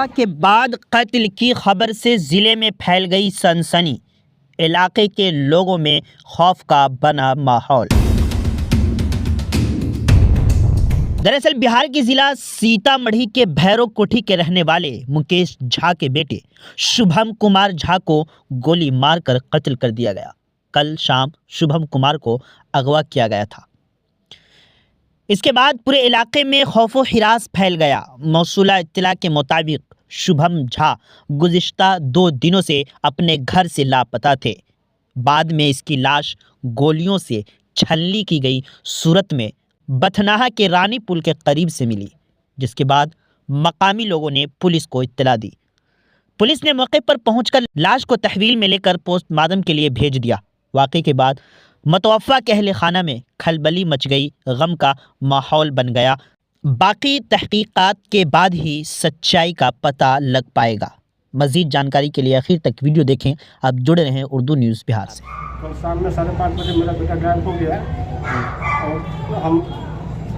अगवा के बाद कत्ल की खबर से जिले में फैल गई सनसनी। इलाके के लोगों में खौफ का बना माहौल। दरअसल बिहार के जिला सीतामढ़ी के भैरोकोठी के रहने वाले मुकेश झा के बेटे शुभम कुमार झा को गोली मारकर कत्ल कर दिया गया। कल शाम शुभम कुमार को अगवा किया गया था। इसके बाद पूरे इलाके में खौफो हिरास फैल गया। मौसूला इत्तला के मुताबिक शुभम झा गुज़िश्ता 2 दिनों से अपने घर से लापता थे। बाद में इसकी लाश गोलियों से छलनी की गई सूरत में बथनाहा के रानी पुल के करीब से मिली, जिसके बाद मकामी लोगों ने पुलिस को इत्तला दी। पुलिस ने मौके पर पहुंचकर लाश को तहवील में लेकर पोस्टमार्टम के लिए भेज दिया। वाक़े के बाद मतवफ़ा के अहले खाना में खलबली मच गई, गम का माहौल बन गया। बाकी तहकीकात के बाद ही सच्चाई का पता लग पाएगा। मज़ीद जानकारी के लिए आखिर तक वीडियो देखें। आप जुड़े रहें उर्दू न्यूज़ बिहार से। कल शाम में 5:30 बजे मेरा बेटा गायब हो गया और हम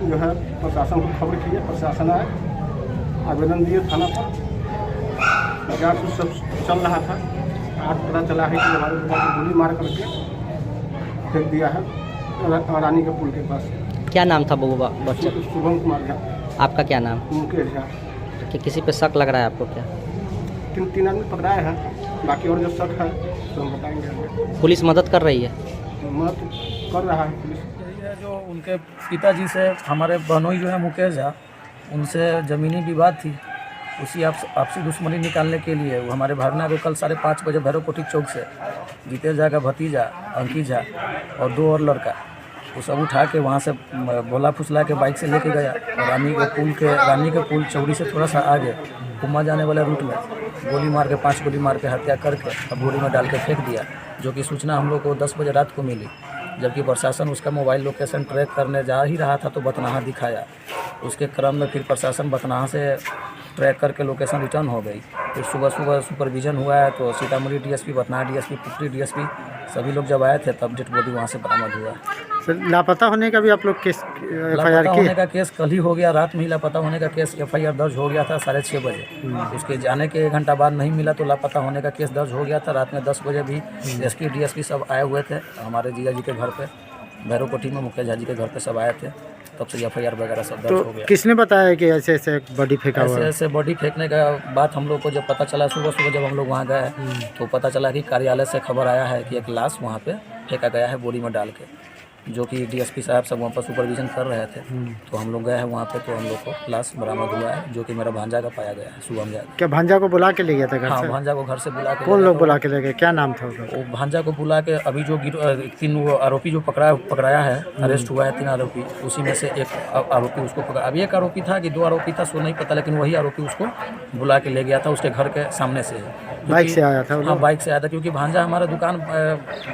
जो है प्रशासन को खबर किए। प्रशासन आए, आवेदन दिए थाना पर। जांच सब चल रहा था। आज पता चला है कि हमारे बेटा को गोली मार करके फेंक दिया है रानी के पुल के पास। क्या नाम था बबुआ बच्चा? शुभम कुमार झा। आपका क्या नाम? मुकेश झा। कि किसी पे शक लग रहा है आपको? क्या 3 आदमी पकड़ाए हैं, बाकी और जो शक है तो हम बताएंगे। पुलिस मदद कर रही है? मदद कर रहा है पुलिस। ये जो उनके पिताजी से हमारे बहनोई जो है मुकेश झा, उनसे ज़मीनी विवाद थी। उसी आपसी दुश्मनी निकालने के लिए वो हमारे भावना को कल 5:30 बजे भैरोकोठी चौक से जीतेश झा का भतीजा अंकित झा और 2 और लड़का वो सब उठा के वहाँ से बोला फुसला के बाइक से लेके गया और रानी के पुल चौड़ी से थोड़ा सा आगे कुम्मा जाने वाले रूट में गोली मार के 5 गोली मार के हत्या करके अब बोरी में डाल के फेंक दिया, जो कि सूचना हम लोग को 10 बजे रात को मिली। जबकि प्रशासन उसका मोबाइल लोकेशन ट्रैक करने जा ही रहा था तो बथनाहा दिखाया। उसके क्रम में फिर प्रशासन बथनाहा से ट्रैक करके लोकेशन रिटर्न हो गई। फिर सुबह सुपरविजन हुआ है तो Sitamarhi DSP, Bathnaha DSP, Pupri DSP सभी लोग जब आए थे तब डेड बॉडी वहाँ से बरामद हुआ। सर लापता होने का भी आप लोग केस लापता होने का केस कल ही हो गया। रात में ही लापता होने का केस FIR दर्ज हो गया था 6:30 बजे। उसके जाने के 1 घंटा बाद नहीं मिला तो लापता होने का केस दर्ज हो गया था। रात में 10 बजे भी SP DSP सब आए हुए थे हमारे जिया जी के घर पे, भैरोकोठी में मुकेश झा जी के घर पे सब आए थे। तब से FIR वगैरह सब दर्ज हो गया। किसने बताया कि ऐसे ऐसे बॉडी फेंका हुआ है? ऐसे बॉडी फेंकने का बात हम लोग को जब पता चला, सुबह जब हम लोग वहाँ गए तो पता चला कि कार्यालय से खबर आया है कि एक लाश वहाँ पे फेंका गया है बोरी में डाल के, जो कि DSP साहब सब वहाँ पर सुपरविजन कर रहे थे। तो हम लोग गए हैं वहाँ पे तो हम लोग को लाश बरामद हुआ है, जो कि मेरा भांजा का पाया गया है, शुभम झा। क्या भांजा को बुला के ले गया था घर से? हाँ, भांजा को घर से बुला के। कौन लोग बुला के ले गए? क्या नाम था उसका? वो भांजा को बुला के अभी जो 3 आरोपी जो पकड़ाया है, अरेस्ट हुआ है 3 आरोपी, उसी में से एक आरोपी उसको पकड़ा। अभी एक आरोपी था कि 2 आरोपी था सो नहीं पता, लेकिन वही आरोपी उसको बुला के ले गया था। उसके घर के सामने से बाइक से आया था? हाँ, बाइक से आया था, क्योंकि भांजा हमारा दुकान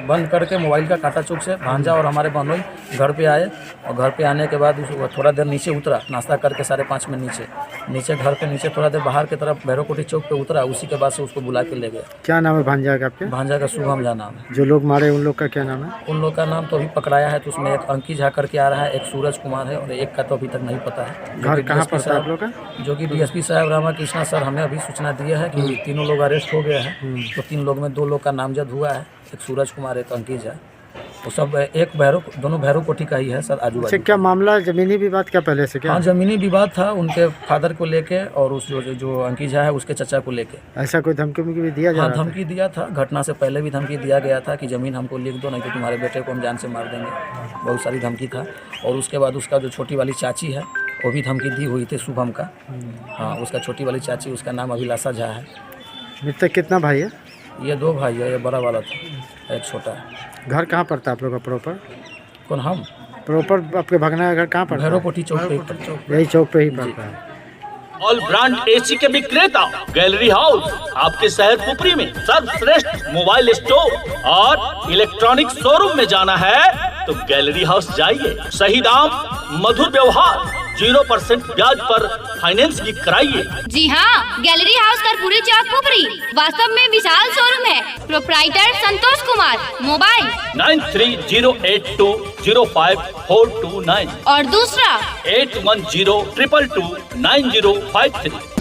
बंद करके मोबाइल का काटा चौक से भांजा और हमारे बहनोई घर पे आए और घर पे आने के बाद थोड़ा देर नीचे उतरा, नाश्ता करके 5:30 में नीचे घर के नीचे थोड़ा देर बाहर की तरफ भैरोकोठी चौक पे उतरा। उसी के बाद से उसको बुला के ले गया। क्या नाम है भांजा का आपके? भांजा का शुभम झा नाम है। जो लोग मारे उन लोग का क्या नाम है? उन लोग का नाम तो अभी पकड़ाया है तो उसमें एक अंकित झा करके आ रहा है, एक सूरज कुमार है और एक का तो अभी तक नहीं पता है। घर कहाँ पर आप लोग का? जो कि DSP साहब रामाकृष्णा सर हमें अभी सूचना दिए है कि 3 लोग अरेस्ट हो गए हैं। तो 3 लोग में 2 लोग का नामजद हुआ है, एक सूरज कुमार, एक अंकित झा। वो सब एक दोनों भैरोकोठी का ही है सर, आजू बाजू। क्या मामला ज़मीनी विवाद क्या पहले से? क्या हाँ, ज़मीनी विवाद था उनके फादर को लेके और उस जो अंकित झा है उसके चचा को लेके। ऐसा कोई धमकी भी दिया जा रहा था? हाँ, धमकी दिया था। घटना से पहले भी धमकी दिया गया था कि ज़मीन हमको लिख दो, नहीं तो तुम्हारे बेटे को हम जान से मार देंगे। बहुत सारी धमकी था। और उसके बाद उसका जो छोटी वाली चाची है वो भी धमकी दी हुई थी शुभम का। हाँ, उसका छोटी वाली चाची, उसका नाम अभिलाषा झा है। मृतक कितना भाई है? ये 2 भाई है, ये बड़ा वाला था, एक छोटा है। घर कहाँ पड़ता है आप लोग का प्रॉपर? कौन? हम प्रॉपर आपके भगना घर कहाँ पड़ता है? भैरोकोठी चौक पे। यही चौक पे ही पड़ता है। ऑल ब्रांड AC के विक्रेता गैलरी हाउस आपके शहर पुपरी में सर्वश्रेष्ठ मोबाइल स्टोर और इलेक्ट्रॉनिक शोरूम में जाना है तो गैलरी हाउस जाइए। सही दाम, मधुर व्यवहार, 0% ब्याज पर फाइनेंस भी कराइए। जी हाँ, गैलरी हाउस कर्पूरी चौक पुपरी वास्तव में विशाल शोरूम है। प्रोप्राइटर संतोष कुमार। मोबाइल 9308205429 और दूसरा 8102229053।